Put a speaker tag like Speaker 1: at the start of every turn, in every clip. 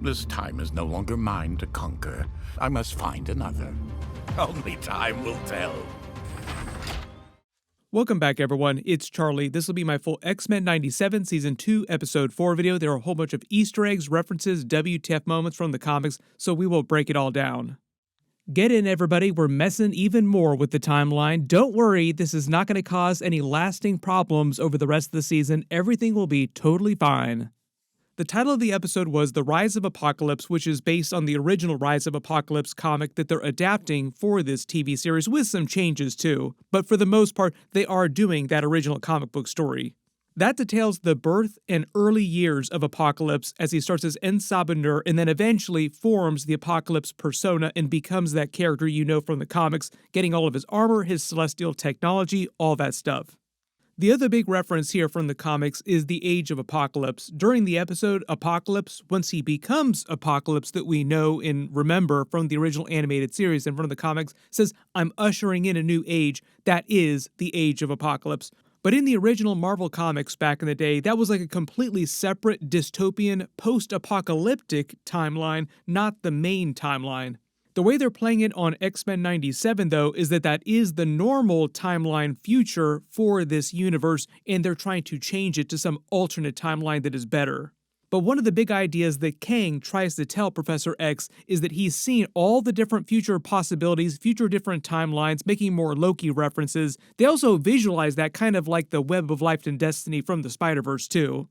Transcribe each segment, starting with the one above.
Speaker 1: This time is no longer mine to conquer. I must find another. Only time will tell.
Speaker 2: Welcome back, everyone. It's Charlie. This will be my full X-Men 97 Season 2, Episode 4 video. There are a whole bunch of Easter eggs, references, WTF moments from the comics, so we will break it all down. Get in, everybody. We're messing even more with the timeline. Don't worry, this is not going to cause any lasting problems over the rest of the season. Everything will be totally fine. The title of the episode was The Rise of Apocalypse, which is based on the original Rise of Apocalypse comic that they're adapting for this TV series, with some changes too. But for the most part, they are doing that original comic book story. That details the birth and early years of Apocalypse as he starts as Sabbah and then eventually forms the Apocalypse persona and becomes that character you know from the comics, getting all of his armor, his celestial technology, all that stuff. The other big reference here from the comics is the Age of Apocalypse. During the episode, Apocalypse, once he becomes Apocalypse that we know and remember from the original animated series and from the comics, says, "I'm ushering in a new age. That is the Age of Apocalypse." But in the original Marvel comics back in the day, that was like a completely separate dystopian, post-apocalyptic timeline, not the main timeline. The way they're playing it on X-Men 97, though, is that is the normal timeline future for this universe, and they're trying to change it to some alternate timeline that is better. But one of the big ideas that Kang tries to tell Professor X is that he's seen all the different future possibilities, future different timelines, making more Loki references. They also visualize that kind of like the Web of Life and Destiny from the Spider-Verse, too.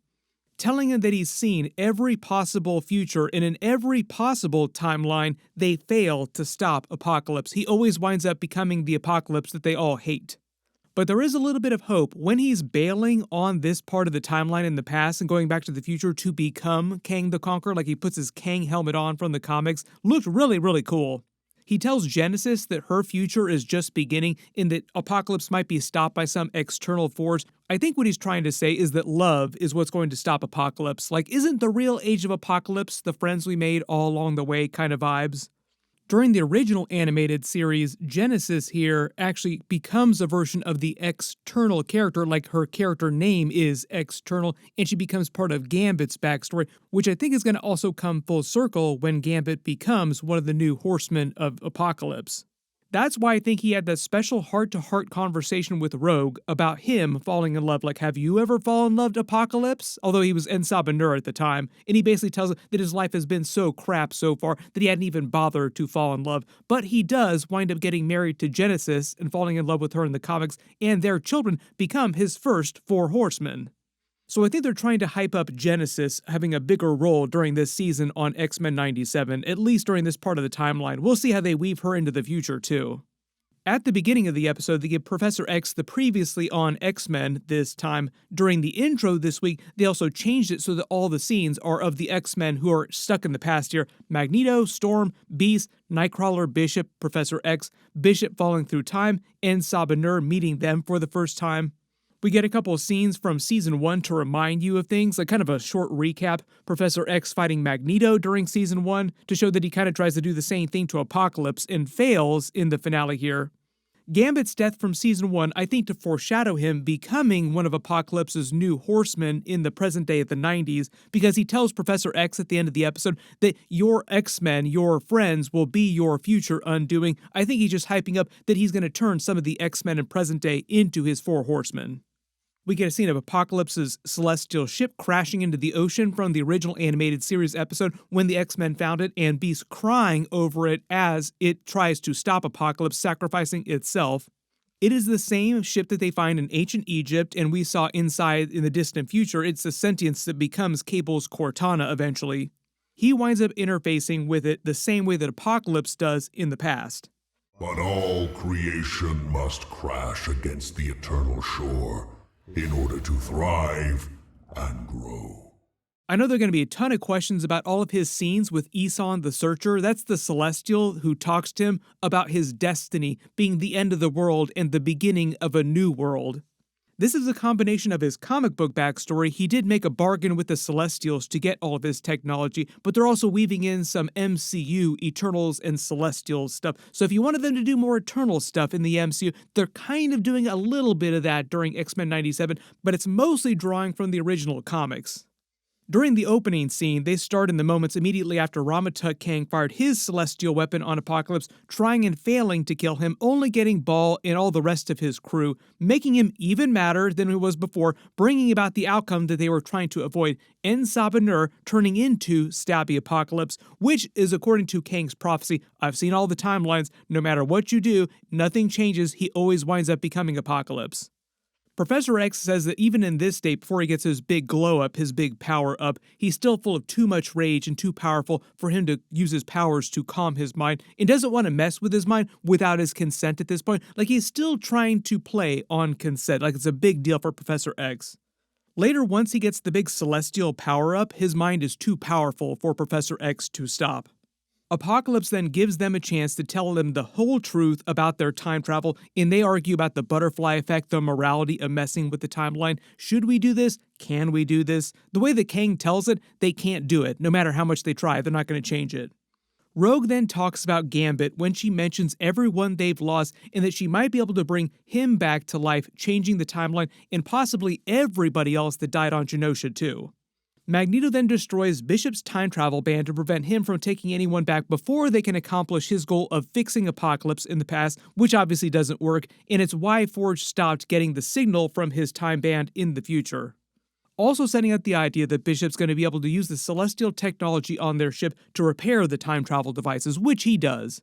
Speaker 2: Telling him that he's seen every possible future, and in every possible timeline, they fail to stop Apocalypse. He always winds up becoming the Apocalypse that they all hate. But there is a little bit of hope. When he's bailing on this part of the timeline in the past and going back to the future to become Kang the Conqueror, like he puts his Kang helmet on from the comics, looked really, really cool. He tells Genesis that her future is just beginning and that Apocalypse might be stopped by some external force. I think what he's trying to say is that love is what's going to stop Apocalypse. Like, isn't the real Age of Apocalypse the friends we made all along the way kind of vibes? During the original animated series, Genesis here actually becomes a version of the X-Ternal character, like her character name is X-Ternal, and she becomes part of Gambit's backstory, which I think is going to also come full circle when Gambit becomes one of the new horsemen of Apocalypse. That's why I think he had that special heart-to-heart conversation with Rogue about him falling in love. Like, have you ever fallen in love to Apocalypse? Although he was Sabbah at the time, and he basically tells her that his life has been so crap so far that he hadn't even bothered to fall in love. But he does wind up getting married to Genesis and falling in love with her in the comics, and their children become his first 4 horsemen. So I think they're trying to hype up Genesis having a bigger role during this season on X-Men 97, at least during this part of the timeline. We'll see how they weave her into the future, too. At the beginning of the episode, they give Professor X the previously on X-Men this time. During the intro this week, they also changed it so that all the scenes are of the X-Men who are stuck in the past here. Magneto, Storm, Beast, Nightcrawler, Bishop, Professor X, Bishop falling through time, and Sabbah meeting them for the first time. We get a couple of scenes from Season 1 to remind you of things, like kind of a short recap. Professor X fighting Magneto during Season 1 to show that he kind of tries to do the same thing to Apocalypse and fails in the finale here. Gambit's death from Season 1, I think to foreshadow him becoming one of Apocalypse's new horsemen in the present day of the 90s, because he tells Professor X at the end of the episode that your X-Men, your friends, will be your future undoing. I think he's just hyping up that he's going to turn some of the X-Men in present day into his 4 horsemen. We get a scene of Apocalypse's celestial ship crashing into the ocean from the original animated series episode when the X-Men found it, and Beast crying over it as it tries to stop Apocalypse, sacrificing itself. It is the same ship that they find in ancient Egypt, and we saw inside in the distant future. It's the sentience that becomes Cable's Cortana eventually. He winds up interfacing with it the same way that Apocalypse does in the past.
Speaker 3: But all creation must crash against the eternal shore in order to thrive and grow.
Speaker 2: I know there are going to be a ton of questions about all of his scenes with Eson the Searcher. That's the Celestial who talks to him about his destiny being the end of the world and the beginning of a new world. This is a combination of his comic book backstory. He did make a bargain with the Celestials to get all of his technology, but they're also weaving in some MCU, Eternals, and Celestials stuff. So if you wanted them to do more Eternal stuff in the MCU, they're kind of doing a little bit of that during X-Men 97, but it's mostly drawing from the original comics. During the opening scene, they start in the moments immediately after Rama Kang fired his celestial weapon on Apocalypse, trying and failing to kill him, only getting Ball and all the rest of his crew, making him even madder than he was before, bringing about the outcome that they were trying to avoid, and Sabbah turning into Stabby Apocalypse, which is according to Kang's prophecy. I've seen all the timelines, no matter what you do, nothing changes, he always winds up becoming Apocalypse. Professor X says that even in this state, before he gets his big glow up, his big power up, he's still full of too much rage and too powerful for him to use his powers to calm his mind, and doesn't want to mess with his mind without his consent at this point. Like, he's still trying to play on consent, like it's a big deal for Professor X. Later, once he gets the big celestial power up, his mind is too powerful for Professor X to stop. Apocalypse then gives them a chance to tell them the whole truth about their time travel, and they argue about the butterfly effect, the morality of messing with the timeline. Should we do this? Can we do this? The way that Kang tells it, they can't do it. No matter how much they try, they're not going to change it. Rogue then talks about Gambit when she mentions everyone they've lost and that she might be able to bring him back to life, changing the timeline, and possibly everybody else that died on Genosha too. Magneto then destroys Bishop's time travel band to prevent him from taking anyone back before they can accomplish his goal of fixing Apocalypse in the past, which obviously doesn't work, and it's why Forge stopped getting the signal from his time band in the future. Also setting up the idea that Bishop's going to be able to use the celestial technology on their ship to repair the time travel devices, which he does.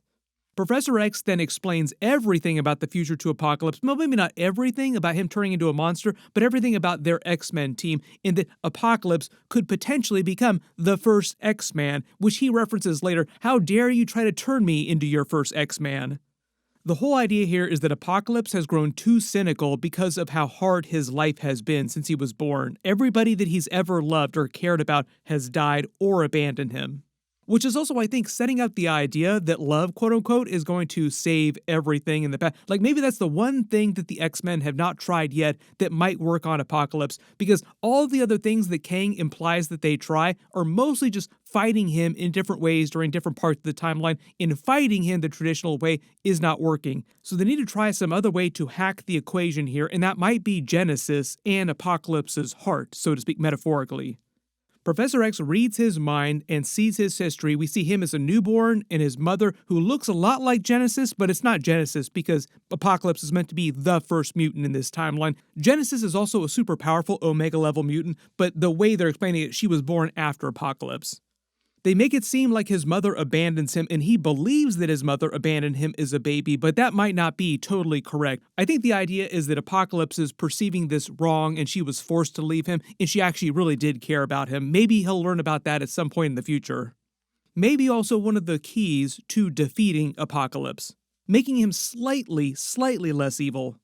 Speaker 2: Professor X then explains everything about the future to Apocalypse, well, maybe not everything about him turning into a monster, but everything about their X-Men team, and that Apocalypse could potentially become the first X-Man, which he references later. How dare you try to turn me into your first X-Man? The whole idea here is that Apocalypse has grown too cynical because of how hard his life has been since he was born. Everybody that he's ever loved or cared about has died or abandoned him. Which is also, I think, setting up the idea that love, quote-unquote, is going to save everything in the past. Like, maybe that's the one thing that the X-Men have not tried yet that might work on Apocalypse, because all the other things that Kang implies that they try are mostly just fighting him in different ways during different parts of the timeline, and fighting him the traditional way is not working. So they need to try some other way to hack the equation here, and that might be Genesis and Apocalypse's heart, so to speak, metaphorically. Professor X reads his mind and sees his history. We see him as a newborn and his mother, who looks a lot like Genesis, but it's not Genesis because Apocalypse is meant to be the first mutant in this timeline. Genesis is also a super powerful Omega-level mutant, but the way they're explaining it, she was born after Apocalypse. They make it seem like his mother abandons him, and he believes that his mother abandoned him as a baby, but that might not be totally correct. I think the idea is that Apocalypse is perceiving this wrong, and she was forced to leave him, and she actually really did care about him. Maybe he'll learn about that at some point in the future. Maybe also one of the keys to defeating Apocalypse, making him slightly less evil.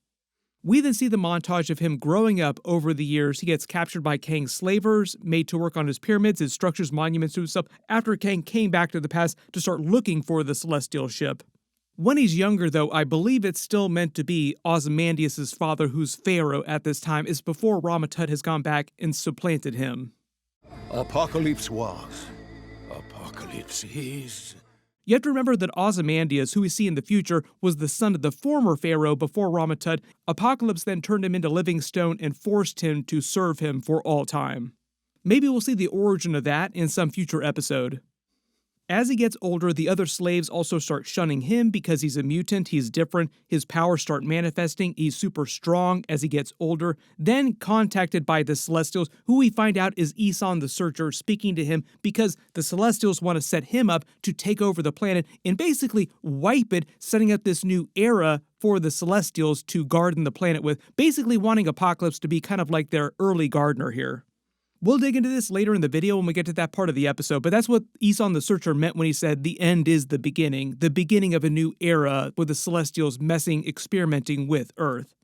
Speaker 2: We then see the montage of him growing up over the years. He gets captured by Kang's slavers, made to work on his pyramids, his structures, monuments to himself, after Kang came back to the past to start looking for the celestial ship. When he's younger, though, I believe it's still meant to be Ozymandias' father, who's Pharaoh at this time. It's before Rama has gone back and supplanted him.
Speaker 4: Apocalypse was. Apocalypse is.
Speaker 2: You have to remember that Ozymandias, who we see in the future, was the son of the former pharaoh before Rama. Apocalypse then turned him into living stone and forced him to serve him for all time. Maybe we'll see the origin of that in some future episode. As he gets older, the other slaves also start shunning him because he's a mutant, he's different, his powers start manifesting, he's super strong as he gets older. Then contacted by the Celestials, who we find out is Eson the Searcher speaking to him because the Celestials want to set him up to take over the planet and basically wipe it, setting up this new era for the Celestials to garden the planet with, basically wanting Apocalypse to be kind of like their early gardener here. We'll dig into this later in the video when we get to that part of the episode, but that's what Eson the Searcher meant when he said the end is the beginning of a new era with the Celestials experimenting with Earth.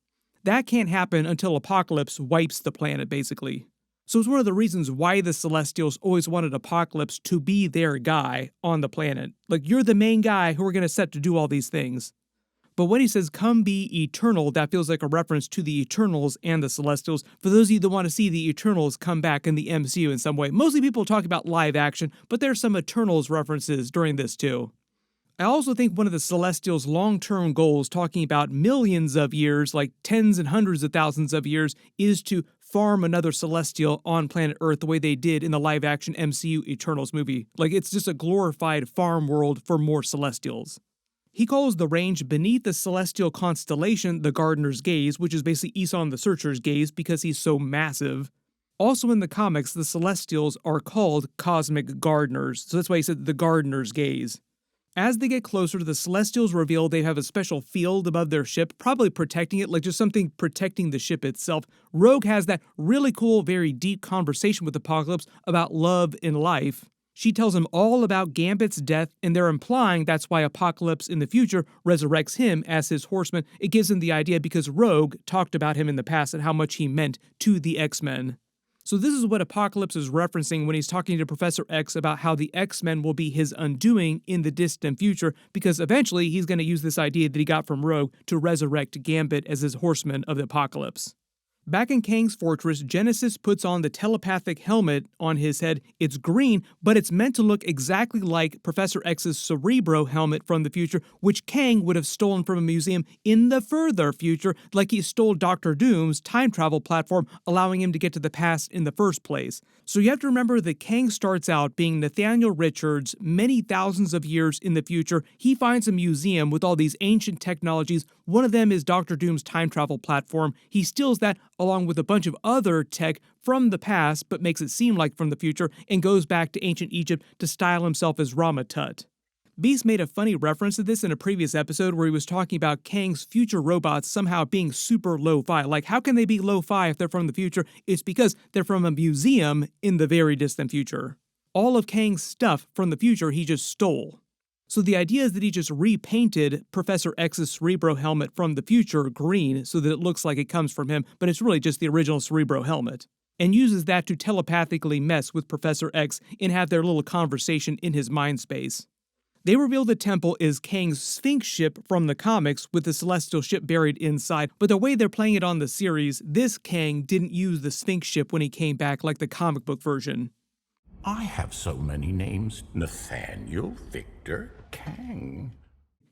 Speaker 2: That can't happen until Apocalypse wipes the planet, basically. So it's one of the reasons why the Celestials always wanted Apocalypse to be their guy on the planet. Like, you're the main guy who we're going to set to do all these things. But when he says, come be eternal, that feels like a reference to the Eternals and the Celestials. For those of you that want to see the Eternals come back in the MCU in some way, mostly people talk about live action, but there's some Eternals references during this too. I also think one of the Celestials' long-term goals, talking about millions of years, like tens and hundreds of thousands of years, is to farm another Celestial on planet Earth the way they did in the live-action MCU Eternals movie. Like, it's just a glorified farm world for more Celestials. He calls the range beneath the celestial constellation the Gardener's Gaze, which is basically Esau the Searcher's gaze because he's so massive. Also in the comics, the Celestials are called Cosmic Gardeners, so that's why he said the Gardener's Gaze. As they get closer, the Celestials reveal they have a special field above their ship, probably protecting it, like just something protecting the ship itself. Rogue has that really cool, very deep conversation with Apocalypse about love and life. She tells him all about Gambit's death, and they're implying that's why Apocalypse in the future resurrects him as his horseman. It gives him the idea because Rogue talked about him in the past and how much he meant to the X-Men. So this is what Apocalypse is referencing when he's talking to Professor X about how the X-Men will be his undoing in the distant future, because eventually he's going to use this idea that he got from Rogue to resurrect Gambit as his horseman of the Apocalypse. Back in Kang's fortress, Genesis puts on the telepathic helmet on his head. It's green, but it's meant to look exactly like Professor X's Cerebro helmet from the future, which Kang would have stolen from a museum in the further future, like he stole Dr. Doom's time travel platform, allowing him to get to the past in the first place. So you have to remember that Kang starts out being Nathaniel Richards many thousands of years in the future. He finds a museum with all these ancient technologies. One of them is Dr. Doom's time travel platform. He steals that along with a bunch of other tech from the past, but makes it seem like from the future, and goes back to ancient Egypt to style himself as Rama. Beast made a funny reference to this in a previous episode where he was talking about Kang's future robots somehow being super lo-fi. Like, how can they be lo-fi if they're from the future? It's because they're from a museum in the very distant future. All of Kang's stuff from the future he just stole. So the idea is that he just repainted Professor X's Cerebro helmet from the future green so that it looks like it comes from him, but it's really just the original Cerebro helmet, and uses that to telepathically mess with Professor X and have their little conversation in his mind space. They reveal the temple is Kang's Sphinx ship from the comics with the celestial ship buried inside, but the way they're playing it on the series, this Kang didn't use the Sphinx ship when he came back like the comic book version.
Speaker 1: I have so many names. Nathaniel, Victor, Kang.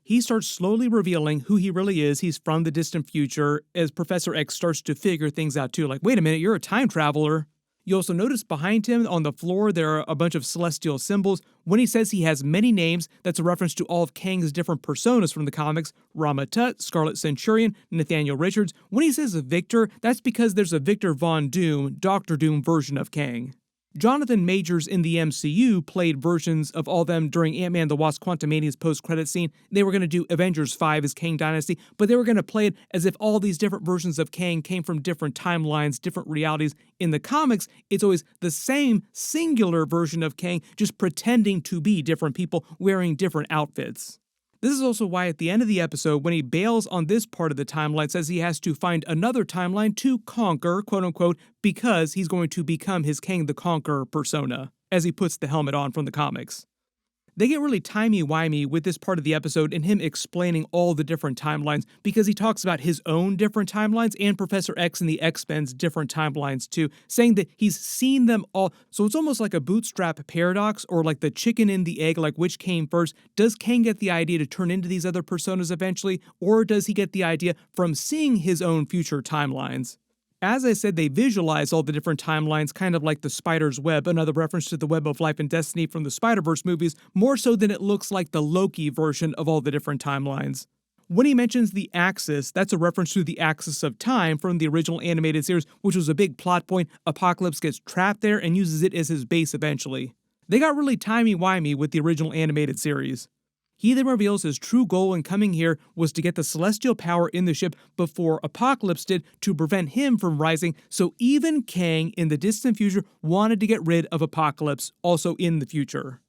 Speaker 2: He starts slowly revealing who he really is. He's from the distant future as Professor X starts to figure things out too. Like, wait a minute, you're a time traveler. You also notice behind him on the floor there are a bunch of celestial symbols. When he says he has many names, that's a reference to all of Kang's different personas from the comics: Rama, Scarlet Centurion, Nathaniel Richards. When he says Victor, that's because there's a Victor Von Doom, Dr. Doom version of Kang. Jonathan Majors in the MCU played versions of all them during Ant-Man the Wasp Quantumania's post-credit scene. They were going to do Avengers 5 as Kang Dynasty, but they were going to play it as if all these different versions of Kang came from different timelines, different realities. In the comics, it's always the same singular version of Kang, just pretending to be different people wearing different outfits. This is also why at the end of the episode, when he bails on this part of the timeline, says he has to find another timeline to conquer, quote-unquote, because he's going to become his Kang the Conqueror persona, as he puts the helmet on from the comics. They get really timey-wimey with this part of the episode and him explaining all the different timelines, because he talks about his own different timelines and Professor X and the X-Men's different timelines too, saying that he's seen them all. So it's almost like a bootstrap paradox, or like the chicken and the egg, like which came first. Does Kang get the idea to turn into these other personas eventually, or does he get the idea from seeing his own future timelines? As I said, they visualize all the different timelines, kind of like the spider's web, another reference to the Web of Life and Destiny from the Spider-Verse movies, more so than it looks like the Loki version of all the different timelines. When he mentions the Axis, that's a reference to the Axis of Time from the original animated series, which was a big plot point. Apocalypse gets trapped there and uses it as his base eventually. They got really timey-wimey with the original animated series. He then reveals his true goal in coming here was to get the celestial power in the ship before Apocalypse did, to prevent him from rising, so even Kang in the distant future wanted to get rid of Apocalypse, also in the future.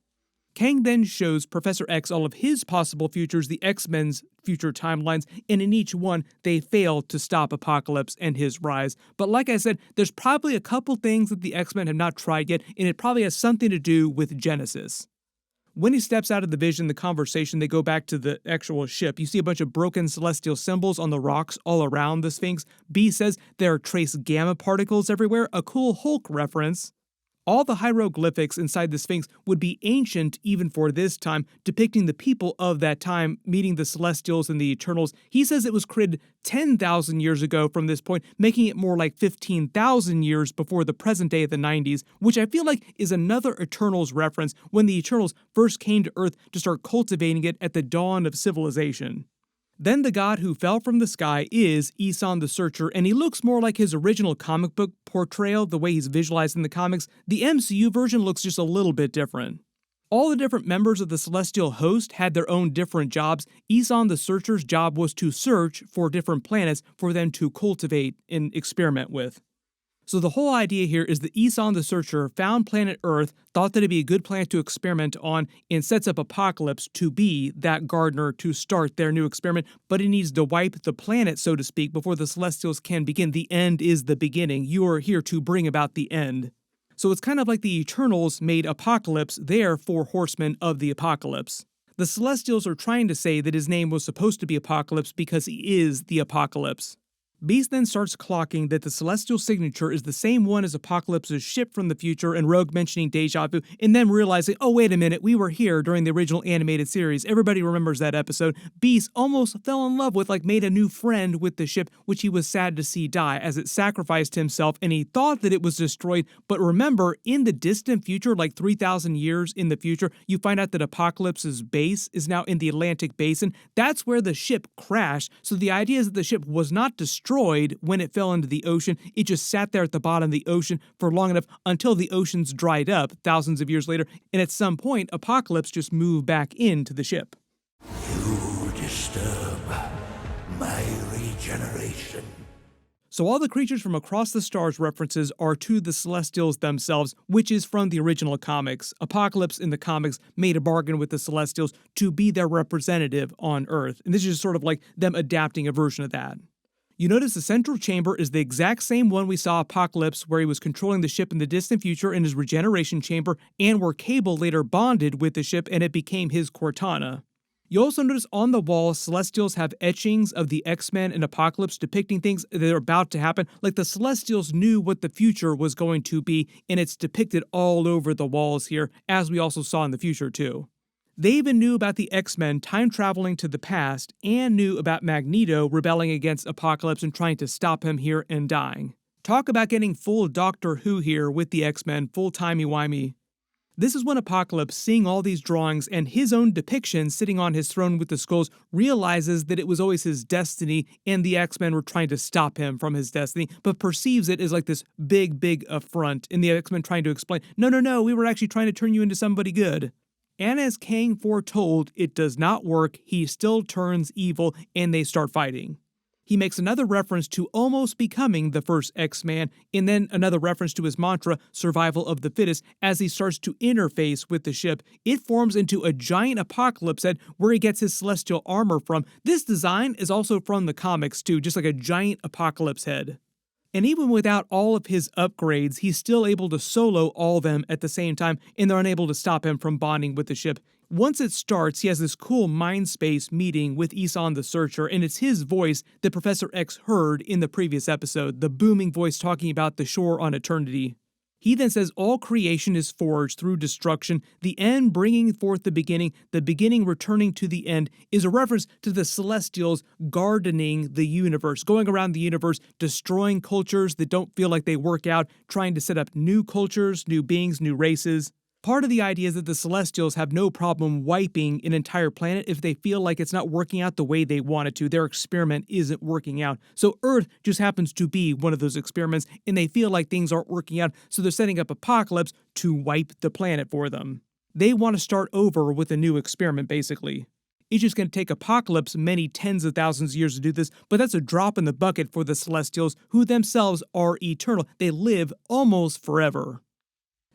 Speaker 2: Kang then shows Professor X all of his possible futures, the X-Men's future timelines, and in each one, they fail to stop Apocalypse and his rise. But like I said, there's probably a couple things that the X-Men have not tried yet, and it probably has something to do with Genesis. When he steps out of the vision, the conversation, they go back to the actual ship. You see a bunch of broken celestial symbols on the rocks all around the Sphinx. B says there are trace gamma particles everywhere, a cool Hulk reference. All the hieroglyphics inside the Sphinx would be ancient even for this time, depicting the people of that time meeting the Celestials and the Eternals. He says it was created 10,000 years ago from this point, making it more like 15,000 years before the present day of the 90s, which I feel like is another Eternals reference when the Eternals first came to Earth to start cultivating it at the dawn of civilization. Then the god who fell from the sky is Isan the Searcher, and he looks more like his original comic book portrayal, the way he's visualized in the comics. The MCU version looks just a little bit different. All the different members of the Celestial Host had their own different jobs. Isan the Searcher's job was to search for different planets for them to cultivate and experiment with. So the whole idea here is that Isan the Searcher found planet Earth, thought that it'd be a good planet to experiment on, and sets up Apocalypse to be that gardener to start their new experiment, but he needs to wipe the planet, so to speak, before the Celestials can begin. The end is the beginning. You are here to bring about the end. So it's kind of like the Eternals made Apocalypse their four horsemen of the Apocalypse. The Celestials are trying to say that his name was supposed to be Apocalypse because he is the Apocalypse. Beast then starts clocking that the Celestial signature is the same one as Apocalypse's ship from the future, and Rogue mentioning deja vu, and then realizing, oh wait a minute, we were here during the original animated series. Everybody remembers that episode. Beast almost fell in love with, made a new friend with the ship, which he was sad to see die as it sacrificed himself, and he thought that it was destroyed. But remember, in the distant future, 3,000 years in the future, you find out that Apocalypse's base is now in the Atlantic Basin. That's where the ship crashed. So the idea is that the ship was not destroyed when it fell into the ocean. It just sat there at the bottom of the ocean for long enough until the oceans dried up thousands of years later, and at some point, Apocalypse just moved back into the ship.
Speaker 3: You disturb my regeneration.
Speaker 2: So all the creatures from across the stars references are to the Celestials themselves, which is from the original comics. Apocalypse in the comics made a bargain with the Celestials to be their representative on Earth, and this is sort of like them adapting a version of that. You notice the central chamber is the exact same one we saw Apocalypse, where he was controlling the ship in the distant future in his regeneration chamber, and where Cable later bonded with the ship and it became his Cortana. You also notice on the wall, Celestials have etchings of the X-Men and Apocalypse depicting things that are about to happen, like the Celestials knew what the future was going to be, and it's depicted all over the walls here, as we also saw in the future too. They even knew about the X-Men time-traveling to the past, and knew about Magneto rebelling against Apocalypse and trying to stop him here and dying. Talk about getting full Doctor Who here with the X-Men, full timey-wimey. This is when Apocalypse, seeing all these drawings and his own depiction sitting on his throne with the skulls, realizes that it was always his destiny and the X-Men were trying to stop him from his destiny, but perceives it as this big affront, and the X-Men trying to explain, no, we were actually trying to turn you into somebody good. And as Kang foretold, it does not work. He still turns evil, and they start fighting. He makes another reference to almost becoming the first X-Man, and then another reference to his mantra, survival of the fittest, as he starts to interface with the ship. It forms into a giant Apocalypse head where he gets his celestial armor from. This design is also from the comics too, just like a giant Apocalypse head. And even without all of his upgrades, he's still able to solo all of them at the same time, and they're unable to stop him from bonding with the ship. Once it starts, he has this cool mind space meeting with Isan the Searcher, and it's his voice that Professor X heard in the previous episode, the booming voice talking about the shore on eternity. He then says all creation is forged through destruction, the end bringing forth the beginning returning to the end, is a reference to the Celestials gardening the universe, going around the universe, destroying cultures that don't feel like they work out, trying to set up new cultures, new beings, new races. Part of the idea is that the Celestials have no problem wiping an entire planet if they feel like it's not working out the way they want it to. Their experiment isn't working out. So Earth just happens to be one of those experiments, and they feel like things aren't working out, so they're setting up Apocalypse to wipe the planet for them. They want to start over with a new experiment, basically. It's just going to take Apocalypse many tens of thousands of years to do this, but that's a drop in the bucket for the Celestials, who themselves are eternal. They live almost forever.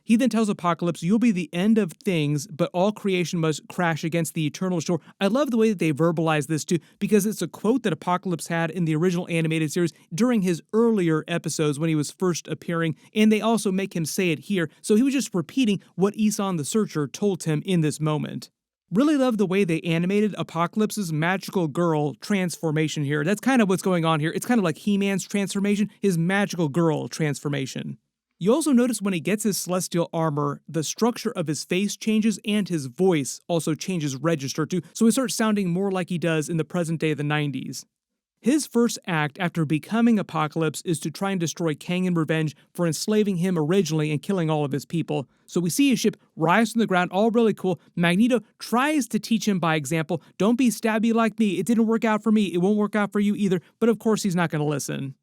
Speaker 2: He then tells Apocalypse, you'll be the end of things, but all creation must crash against the eternal shore. I love the way that they verbalize this too, because it's a quote that Apocalypse had in the original animated series during his earlier episodes when he was first appearing, and they also make him say it here, so he was just repeating what Isan the Searcher told him in this moment. Really love the way they animated Apocalypse's magical girl transformation here. That's kind of what's going on here. It's kind of like He-Man's transformation, his magical girl transformation. You also notice when he gets his celestial armor, the structure of his face changes and his voice also changes register too, so he starts sounding more like he does in the present day of the 90s. His first act after becoming Apocalypse is to try and destroy Kang in revenge for enslaving him originally and killing all of his people. So we see his ship rise from the ground, all really cool. Magneto tries to teach him by example, don't be stabby like me, it didn't work out for me, it won't work out for you either, but of course he's not going to listen.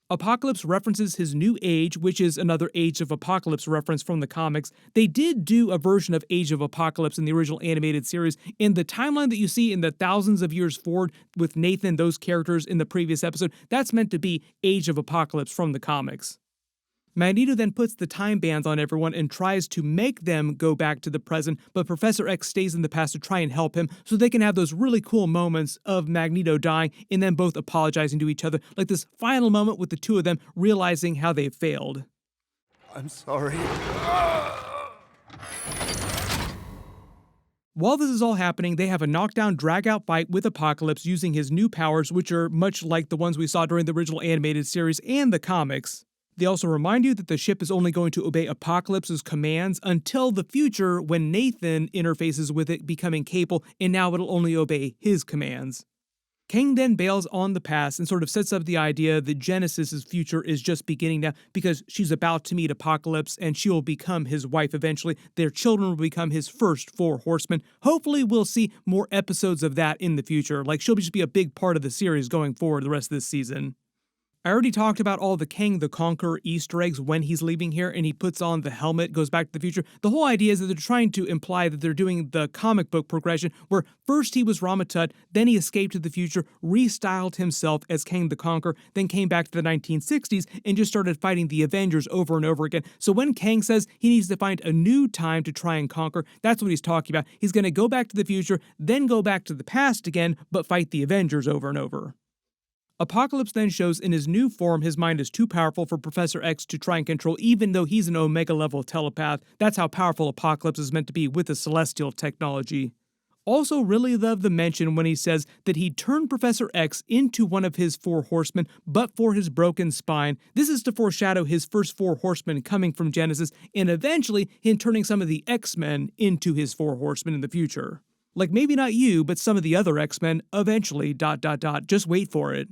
Speaker 2: Apocalypse references his new age, which is another Age of Apocalypse reference from the comics. They did do a version of Age of Apocalypse in the original animated series. In the timeline that you see in the thousands of years forward with Nathan, those characters in the previous episode, that's meant to be Age of Apocalypse from the comics. Magneto then puts the time bands on everyone and tries to make them go back to the present, but Professor X stays in the past to try and help him so they can have those really cool moments of Magneto dying and then both apologizing to each other, like this final moment with the two of them realizing how they've failed.
Speaker 4: I'm sorry.
Speaker 2: While this is all happening, they have a knockdown, drag-out fight with Apocalypse using his new powers, which are much like the ones we saw during the original animated series and the comics. They also remind you that the ship is only going to obey Apocalypse's commands until the future when Nathan interfaces with it becoming capable, and now it'll only obey his commands. Kang then bails on the past and sort of sets up the idea that Genesis's future is just beginning now because she's about to meet Apocalypse and she will become his wife eventually. Their children will become his first 4 horsemen. Hopefully we'll see more episodes of that in the future, like she'll just be a big part of the series going forward the rest of this season. I already talked about all the Kang the Conqueror Easter eggs when he's leaving here and he puts on the helmet, goes back to the future. The whole idea is that they're trying to imply that they're doing the comic book progression where first he was Rama, then he escaped to the future, restyled himself as Kang the Conqueror, then came back to the 1960s and just started fighting the Avengers over and over again. So when Kang says he needs to find a new time to try and conquer, that's what he's talking about. He's going to go back to the future, then go back to the past again, but fight the Avengers over and over. Apocalypse then shows in his new form his mind is too powerful for Professor X to try and control even though he's an Omega-level telepath. That's how powerful Apocalypse is meant to be with the celestial technology. Also really love the mention when he says that he turned Professor X into one of his 4 horsemen but for his broken spine. This is to foreshadow his first 4 horsemen coming from Genesis and eventually him turning some of the X-Men into his 4 horsemen in the future. Like maybe not you, but some of the other X-Men eventually ... Just wait for it.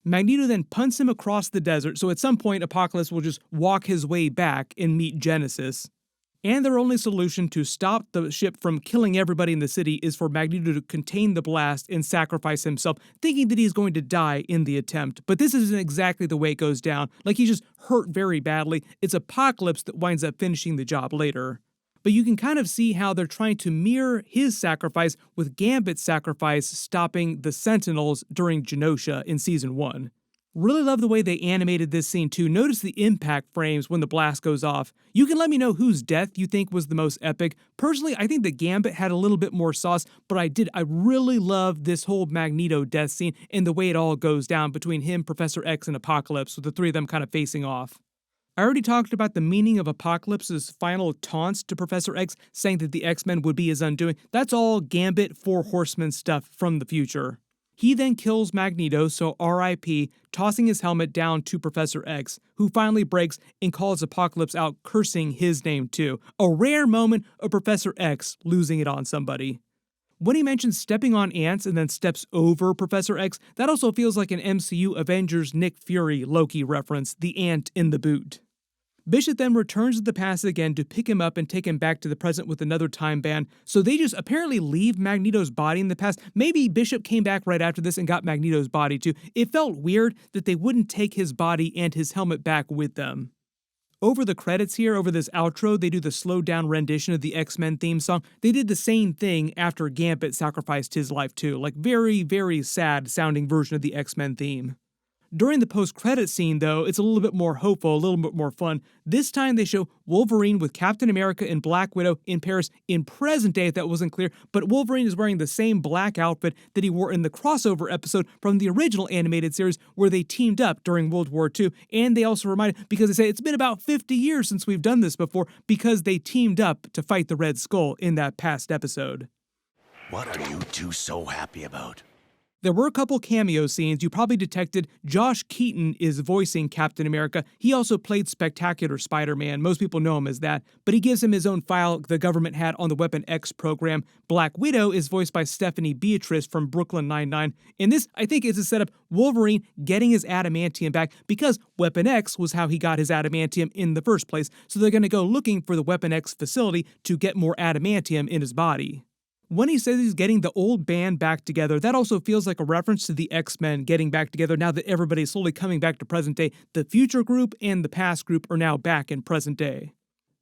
Speaker 2: Magneto then punts him across the desert, so at some point Apocalypse will just walk his way back and meet Genesis. And their only solution to stop the ship from killing everybody in the city is for Magneto to contain the blast and sacrifice himself, thinking that he's going to die in the attempt. But this isn't exactly the way it goes down, like he's just hurt very badly. It's Apocalypse that winds up finishing the job later. But you can kind of see how they're trying to mirror his sacrifice with Gambit's sacrifice stopping the Sentinels during Genosha in Season 1. Really love the way they animated this scene too. Notice the impact frames when the blast goes off. You can let me know whose death you think was the most epic. Personally, I think that Gambit had a little bit more sauce, but I really love this whole Magneto death scene and the way it all goes down between him, Professor X, and Apocalypse, with the 3 of them kind of facing off. I already talked about the meaning of Apocalypse's final taunts to Professor X, saying that the X-Men would be his undoing. That's all Gambit 4 Horsemen stuff from the future. He then kills Magneto, so R.I.P., tossing his helmet down to Professor X, who finally breaks and calls Apocalypse out, cursing his name too. A rare moment of Professor X losing it on somebody. When he mentions stepping on ants and then steps over Professor X, that also feels like an MCU Avengers Nick Fury Loki reference, the ant in the boot. Bishop then returns to the past again to pick him up and take him back to the present with another time band, so they just apparently leave Magneto's body in the past. Maybe Bishop came back right after this and got Magneto's body too. It felt weird that they wouldn't take his body and his helmet back with them. Over the credits here, over this outro, they do the slowed down rendition of the X-Men theme song. They did the same thing after Gambit sacrificed his life too, like very, very sad sounding version of the X-Men theme. During the post-credit scene, though, it's a little bit more hopeful, a little bit more fun. This time they show Wolverine with Captain America and Black Widow in Paris in present day, if that wasn't clear, but Wolverine is wearing the same black outfit that he wore in the crossover episode from the original animated series where they teamed up during World War II, and they also reminded, because they say it's been about 50 years since we've done this before, because they teamed up to fight the Red Skull in that past episode.
Speaker 5: What are you two so happy about?
Speaker 2: There were a couple cameo scenes. You probably detected Josh Keaton is voicing Captain America. He also played Spectacular Spider-Man. Most people know him as that, but he gives him his own file the government had on the Weapon X program. Black Widow is voiced by Stephanie Beatrice from Brooklyn Nine-Nine. And this, I think, is a setup Wolverine getting his adamantium back because Weapon X was how he got his adamantium in the first place. So they're going to go looking for the Weapon X facility to get more adamantium in his body. When he says he's getting the old band back together, that also feels like a reference to the X-Men getting back together now that everybody's slowly coming back to present day. The future group and the past group are now back in present day.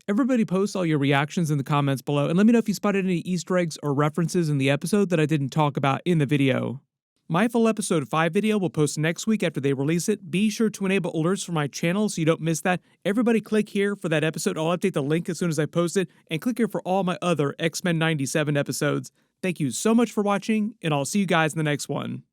Speaker 2: Everybody post all your reactions in the comments below and let me know if you spotted any Easter eggs or references in the episode that I didn't talk about in the video. My full episode 5 video will post next week after they release it. Be sure to enable alerts for my channel so you don't miss that. Everybody click here for that episode. I'll update the link as soon as I post it. And click here for all my other X-Men 97 episodes. Thank you so much for watching, and I'll see you guys in the next one.